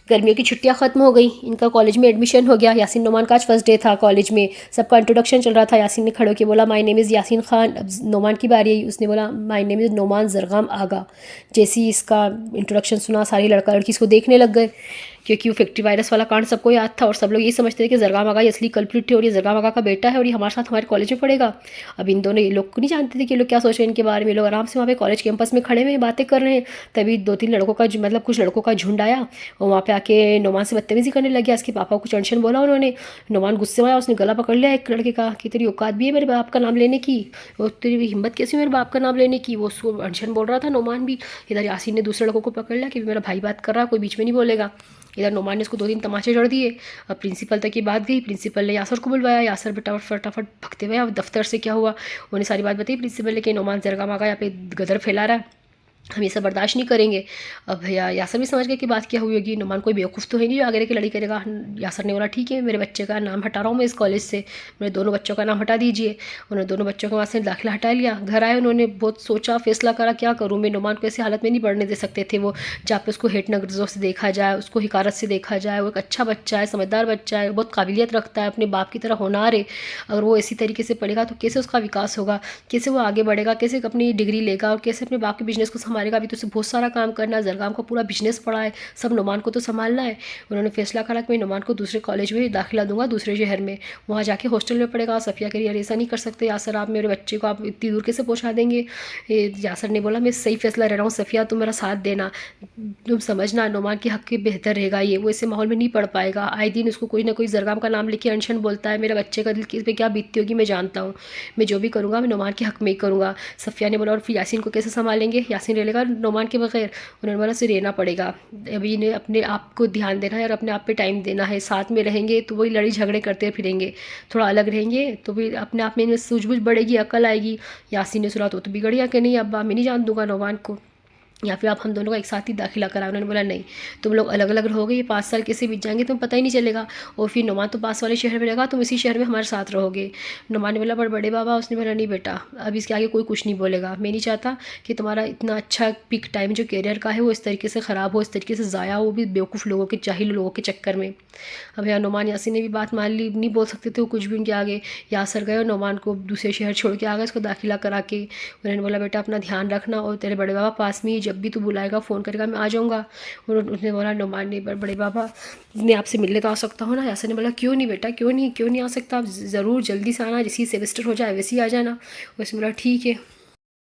गर्मियों की छुट्टियां ख़त्म हो गई, इनका कॉलेज में एडमिशन हो गया। यासीन नोमान का आज फर्स्ट डे था कॉलेज में, सबका इंट्रोडक्शन चल रहा था। यासीन ने खड़े होकर बोला my name is Yasin Khan. अब नोमान की बारी आई, उसने बोला my name is Noman Zargam Agha. जैसे ही इसका इंट्रोडक्शन सुना सारी लड़का लड़की इसको देखने लग गए, क्योंकि वो फैक्ट्री वायरस वाला कांड सबको याद था और सब लोग ये समझते थे कि जरगाम आगा ये असली कल्प्रिट थे और ये जरगाम आगा का बेटा है और ये हमारे साथ हमारे कॉलेज में पढ़ेगा। अब इन दोनों ये लोग को नहीं जानते थे कि ये लोग क्या सोच रहे हैं इनके बारे में। लोग आराम से वहाँ पे कॉलेज कैंपस में खड़े हुए बातें कर रहे हैं। तभी 2-3 लड़कों का मतलब कुछ लड़कों का झुंड आया और वहाँ पे आके नोमान से बदतमीजी करने लग गया। इसके पापा को कुछ अनशन बोला उन्होंने। नोमान गुस्से में आया, उसने गला पकड़ लिया एक लड़के का कि तेरी औकात भी है मेरे बाप का नाम लेने की, और तेरी हिम्मत कैसी मेरे बाप का नाम लेने की। वो उसको अनशन बोल रहा था नोमान भी। इधर यासीन ने दूसरे लड़कों को पकड़ लिया कि मेरा भाई बात कर रहा है, कोई बीच में नहीं बोलेगा। इधर नोमान ने उसको 2-3 तमाचे जड़ दिए। अब प्रिंसिपल तक ये बात गई, प्रिंसिपल ने यासर को बुलवाया। यासर बेटा फटाफट भगते हुए अब दफ्तर से क्या हुआ उन्हें सारी बात बताई प्रिंसिपल ने कि नोमान जरगाम आगा यहाँ पे गदर फैला रहा है, हम ये सब बर्दाश्त नहीं करेंगे। अब भैया यासर भी समझ गए कि बात क्या हुई होगी। नुमान कोई बेवकूफ़ तो है नहीं जो आगे की लड़ाई करेगा। यासर ने बोला ठीक है, मेरे बच्चे का नाम हटा रहा हूँ मैं इस कॉलेज से, मेरे दोनों बच्चों का नाम हटा दीजिए। उन्होंने दोनों बच्चों को वहाँ से दाखिला हटा लिया। घर आए, उन्होंने बहुत सोचा, फैसला करा क्या करूँ मैं। नुमान को ऐसी हालत में नहीं पढ़ने दे सकते थे वो, जहाँ पे उसको हेट नज़रों से देखा जाए, उसको हिकारत से देखा जाए। वो एक अच्छा बच्चा है, समझदार बच्चा है, बहुत काबिलियत रखता है, अपने बाप की तरह होनहार है। अगर वो इसी तरीके से पढ़ेगा तो कैसे उसका विकास होगा, कैसे वो आगे बढ़ेगा, कैसे अपनी डिग्री लेगा और कैसे अपने बाप के बिजनेस को संभालेगा। अभी तो उसे बहुत सारा काम करना है, जरगाम का पूरा बिजनेस पड़ा है, सब नुमान को तो संभालना है। उन्होंने फैसला करा कि मैं नुमान को दूसरे कॉलेज में दाखिला दूंगा, दूसरे शहर में, वहाँ जाके हॉस्टल में पढ़ेगा। सफ़िया कह रही यार ऐसा नहीं कर सकते यासर, आप मेरे बच्चे को आप इतनी दूर कैसे पहुँचा देंगे। यासर ने बोला मैं सही फैसला ले रहा हूँ सफ़िया, तुम मेरा साथ देना, तुम समझना नुमान के हक़ के बेहतर रहेगा ये, वो ऐसे माहौल में नहीं पढ़ पाएगा। आए दिन उसको कोई ना कोई जरगाम का नाम लेके अनशन बोलता है। मेरे बच्चे का दिल किस पे क्या बीतती होगी मैं जानता हूँ, मैं जो भी करूँगा मैं नुमान के हक़ में ही करूँगा। सफ़िया ने बोला और फिर यासीन को कैसे संभालेंगे, यासीन रह लेगा नुमान के बगैर। उन्होंने बोला से रहना पड़ेगा, अभी इन्हें अपने आप को ध्यान देना है और अपने आप पे टाइम देना है। साथ में रहेंगे तो वही लड़ी झगड़े करते फिरेंगे, थोड़ा अलग रहेंगे तो फिर अपने आप में इनमें सूझबूझ बढ़ेगी, अकल आएगी। यासीन ने सुना तो बिगड़ गया कि नहीं अब्बा मैं नहीं जान दूंगा नौमान को, या फिर आप हम दोनों का एक साथ ही दाखिला करा। उन्होंने बोला नहीं, तुम लोग अलग अलग रहोगे, ये 5 साल कैसे बीत जाएंगे तुम्हें पता ही नहीं चलेगा। और फिर नुमान तो पास वाले शहर में रहेगा, तुम इसी शहर में हमारे साथ रहोगे। नुमान ने बोला बड़े बाबा, उसने बोला नहीं बेटा अब इसके आगे कोई कुछ नहीं बोलेगा, मैं नहीं चाहता कि तुम्हारा इतना अच्छा पिक टाइम जो कैरियर का है वो इस तरीके से ख़राब हो, इस तरीके से ज़ाया हो, भी बेवकूफ़ लोगों के जाहिल लोगों के चक्कर में। अब यार नुमान यासीन ने भी बात मान ली, नहीं बोल सकते थे वो कुछ भी उनके आगे। यासर गए और नुमान को दूसरे शहर छोड़ के आ गए, उसको दाखिला करा के। उन्होंने बोला बेटा अपना ध्यान रखना और तेरे बड़े बाबा पास में ही, जब भी तू बुलाएगा फ़ोन करेगा मैं आ जाऊँगा। उसने बोला नुमान ने बड़े बाबा मैं आपसे मिलने तो आ सकता हूँ ना। यासर ने बोला क्यों नहीं बेटा, क्यों नहीं आ सकता, आप ज़रूर जल्दी से आना, जैसी सेमेस्टर हो जाए वैसे ही आ जाना। उसने बोला ठीक है।